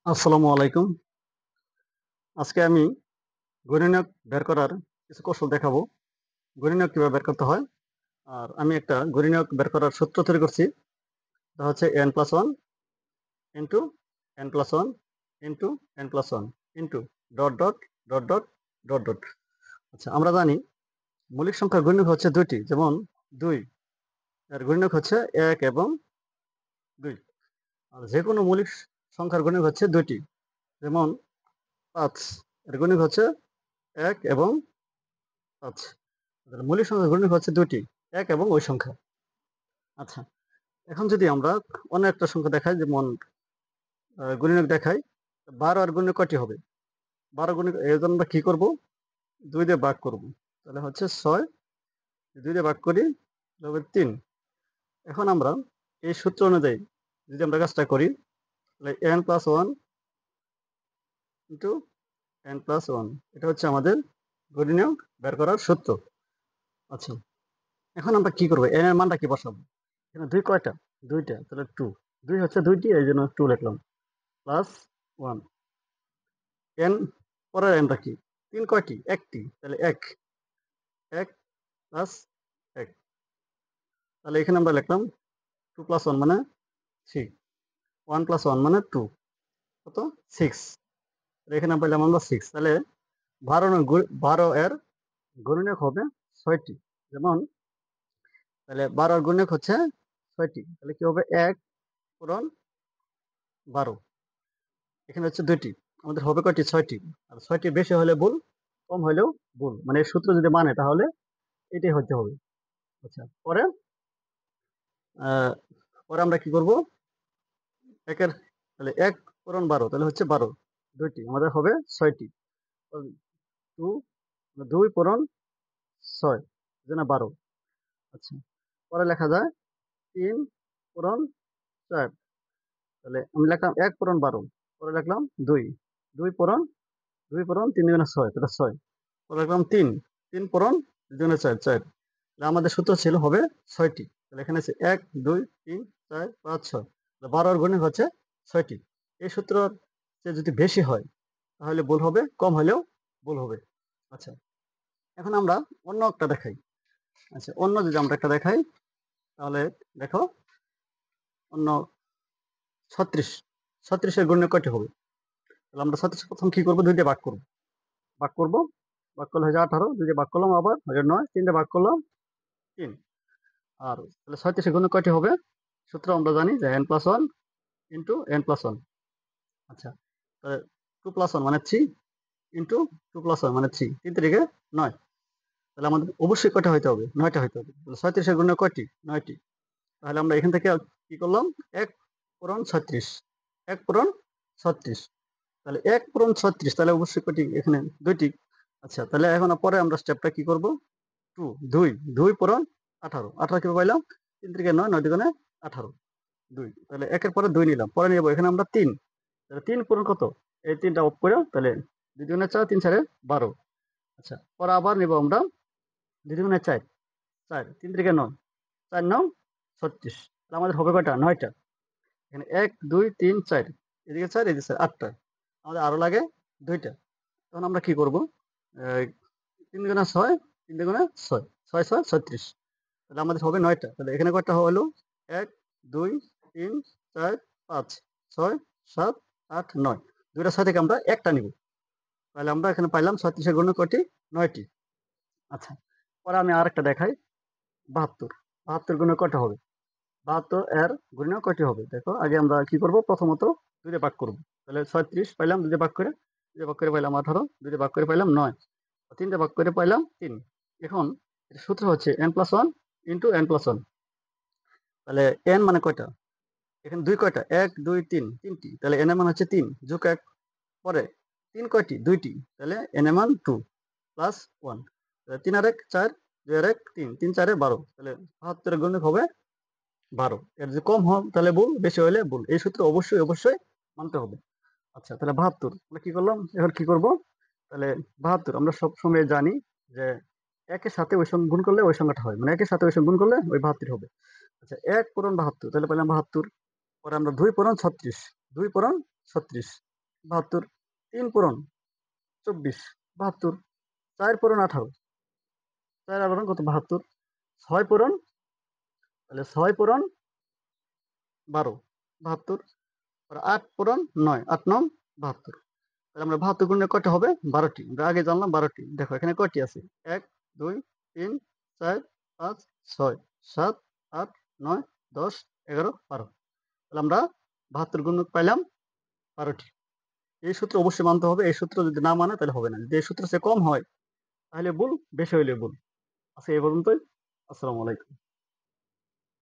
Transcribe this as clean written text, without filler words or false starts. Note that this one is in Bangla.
আসসালামু আলাইকুম। আজকে আমি গুণনীয়ক বের করার কিছু কৌশল দেখাবো। গুণনীয়ক কিভাবে বের করতে হয়। আর আমি একটা গুণনীয়ক বের করার সূত্র তৈরি করছি। তা হচ্ছে n+1 into n+1 into n+1 into dot, dot, dot, dot, dot, dot. আচ্ছা, আমরা জানি মৌলিক সংখ্যার গুণনীয়ক হচ্ছে ২ টি। যেমন ২ এর গুণনীয়ক হচ্ছে ১ এবং ২। আর যেকোনো মৌলিক সংখ্যার গুণনীয়ক হচ্ছে ২ টি। যেমন ৫ এর গুণনীয়ক হচ্ছে ১ এবং ৫। তাহলে মৌলিক সংখ্যার গুণনীয়ক হচ্ছে ২ টি, ১ এবং ওই সংখ্যা। আচ্ছা, এখন যদি আমরা অন্য একটা সংখ্যা দেখাই, যেমন গুণনীয়ক দেখাই, ১২ আর গুণনীয়ক কয়টি হবে? ১২ গুণনীয়ক এর জন্য আমরা কি করব? ২ দিয়ে ভাগ করব। তাহলে হচ্ছে ৬, ২ দিয়ে ভাগ করি, তাহলে হবে ৩। এখন আমরা এই সূত্র অনুযায়ী যদি আমরা কাজটা করি, তাহলে n+1 ইনটু n+1 এটা হচ্ছে আমাদের গুণনীয়ক বের করার সূত্র। আচ্ছা, এখন আমরা কি করব? n এর মানটা কি বসাবো? এখানে ২ কয়টা? ২ টা, তাহলে 2। ২ হচ্ছে ২ টি, এইজন্য 2 লিখলাম। প্লাস 1 n, পরের n টা কি? ৩ কয়টি? ১ টি, তাহলে ১ প্লাস ১। তাহলে এখানে আমরা লিখলাম 2 প্লাস 1 মানে 3, 1 প্লাস 1 মানে 2, কত? 6। তাহলে এখানে পাইলাম আমরা 6। তাহলে ১২ এর গুণনীয়ক হবে ৬ টি। যেমন তাহলে ১২ এর গুণনীয়ক হচ্ছে ৬ টি। তাহলে কি হবে? ১ পূরণ ১২। এখানে হচ্ছে ২ টি। আমাদের হবে কয়টি? ৬ টি। আর ৬ টির বেশি হলে ভুল, কম হলেও ভুল। মানে এই সূত্র যদি মানে তাহলে এটাই হতে হবে। আচ্ছা, আ পরে আমরা কি করব? ১ এর তাহলে ১ পূরণ ১২ তাহলে হচ্ছে ১২। ২ টি, আমাদের হবে ৬ টি। ২ ২ পূরণ ৬ এজন্য ১২। আচ্ছা, পরে লেখা যায় ৩ পূরণ ৪। তাহলে আমি লিখলাম ১ পূরণ ১২। পরে লিখলাম ২। ২ পূরণ ৩ দুগুণে ৬, তাহলে ৬। পরে লিখলাম ৩। ৩ পূরণ ২ দুগুণে ৪, ৪। তাহলে আমাদের সূত্র ছিল হবে ৬ টি। তাহলে এখানে আছে ১, ২, ৩, ৪, ৫, ৬। ১২ এর গুণনীয়ক হচ্ছে ৬ টি। এই সূত্রর চেয়ে যদি বেশি হয় তাহলে ভুল হবে, কম হলেও ভুল হবে। আচ্ছা, এখন আমরা অন্য একটা দেখাই। আচ্ছা, অন্য যদি আমরা একটা দেখাই, তাহলে দেখো অন্য ৩৬। ৩৬ এর গুণনীয়ক কয়টি হবে? তাহলে আমরা ৩৬ প্রথম কি করব? ২ দিয়ে ভাগ করব। ভাগ করব, ভাগ করলে হয়ে যায় ১৮। ২ দিয়ে ভাগ করলাম, আবার হয়ে যায় ৯। ৩ দিয়ে ভাগ করলাম ৩। আর তাহলে ৩৬ এর গুণনীয়ক কয়টি হবে? সূত্র আমরা জানি যে n+1 ইনটু n+1। আচ্ছা, তাহলে 2 প্লাস 1 মানে 3 ইনটু 2 প্লাস 1 মানে 3। ৩ তিরিকে ৯। তাহলে আমাদের অবশ্যই কয়টা হইতে হবে? ৯ টা হইতে হবে। তাহলে ৩৬ এর গুণনীয়ক কয়টি? ৯ টি। তাহলে আমরা এখান থেকে কি করলাম? ১ পূরণ ৩৬। ১ পূরণ ৩৬। তাহলে ১ পূরণ ৩৬, তাহলে অবশ্যই কয়টি? এখানে ২ টি। আচ্ছা, তাহলে এখন পরে আমরা স্টেপটা কি করব? 2 ২ পূরণ ১৮। ১৮ কিভাবে পাইলাম? ৩ তিরিকে ৯, ৯ দুগুণে ১৮। ২। তাহলে ১ এর পরে ২ নিলাম। পরে নিব এখানে আমরা ৩। তাহলে ৩ পূরণ কত? এই ৩ টা অফ করে, তাহলে ২ দুগুণে ৪, ৩ চারে ১২। আচ্ছা, পরে আবার নিব আমরা ২ দুগুণে ৪, ৪, ৩ তিরিকে ৯, ৪ ৯ ৩৬। তাহলে আমাদের হবে কয়টা? ৯ টা। এখানে ১, ২, ৩, ৪। এদিকে ৪, এদিকে ৪, ৮ টা। আমাদের আরো লাগে ২ টা। তখন আমরা কি করব? এই ৩ দুগুণে ৬, ৩ দুগুণে ৬, ৬ ৬ ৩৬। তাহলে আমাদের হবে ৯ টা। তাহলে এখানে কয়টা হলো? ১, ২, ৩, ৪, ৫, ৬, ৭, ৮, ৯। ২ টা ৬ থেকে আমরা ১ টা নিব। তাহলে আমরা এখানে পাইলাম ৩৬ এর গুণনীয়ক কয়টি? ৯ টি। আচ্ছা, পরে আমি আরেকটা দেখাই। ৭২। ৭২ গুণনীয়ক কয়টা হবে? ৭২ এর গুণনীয়ক কয়টি হবে? দেখো, আগে আমরা কি করব? প্রথমত ২ দিয়ে ভাগ করব। তাহলে ৩৬ পাইলাম ২ দিয়ে ভাগ করে। ২ দিয়ে ভাগ করে পাইলাম ১৮। ২ দিয়ে ভাগ করে পাইলাম ৯। ৩ দিয়ে ভাগ করে পাইলাম ৩। এখন এটার সূত্র হচ্ছে n+1 ইনটু n+1। তাহলে n মানে কয়টা? এখানে ২ কয়টা? ১, ২, ৩, ৩ টি। তাহলে n এর মান হচ্ছে ৩ যোগ ১। পরে ৩ কয়টি? ২ টি। তাহলে n এর মান 2 প্লাস 1। তাহলে ৩ আর ১ ৪, ২ আর ১ ৩, ৩ ৪ ১২। তাহলে ৭২ এর গুণনীয়ক হবে ১২। এর যদি কম হয় তাহলে ভুল, বেশি হলে ভুল। এই সূত্র অবশ্যই, অবশ্যই মানতে হবে। আচ্ছা, তাহলে ৭২ আমরা কি করলাম? এবার কি করব? তাহলে ৭২ আমরা সবসময় জানি যে ১ এর সাথে ওই সংখ্যা গুণ করলে ওই সংখ্যাটা হয়। মানে ১ এর সাথে ওই সংখ্যা গুণ করলে ওই ৭২ হবে। আচ্ছা, ১ পূরণ ৭২, তাহলে পেলাম ৭২। পরে আমরা ২ পূরণ ৩৬। ২ পূরণ ৩৬। 72, 3 পূরণ 24, 72, 4 পূরণ 18, 4 আর কত 72, 6 পূরণ, তাহলে 6 পূরণ 12, 72, আর 8 পূরণ 9, 8 9 72। তাহলে আমরা 72 গুণে কয়টা হবে? 12টি। আমরা আগে জানলাম 12টি। দেখো এখানে কয়টি আছে? 1, 2, 3, 4, 5, 6, 7, 8, 9, 10, 11, 12। তাহলে আমরা 72 গুণক পাইলাম 12টি। এই সূত্র অবশ্যই মানতে হবে। এই সূত্র যদি না মানে তাহলে হবে না। যদি এই সূত্র চেয়ে কম হয় তাহলে ভুল, বেশি হইলে ভুল। আচ্ছা এই পর্যন্তই। আসসালামু আলাইকুম।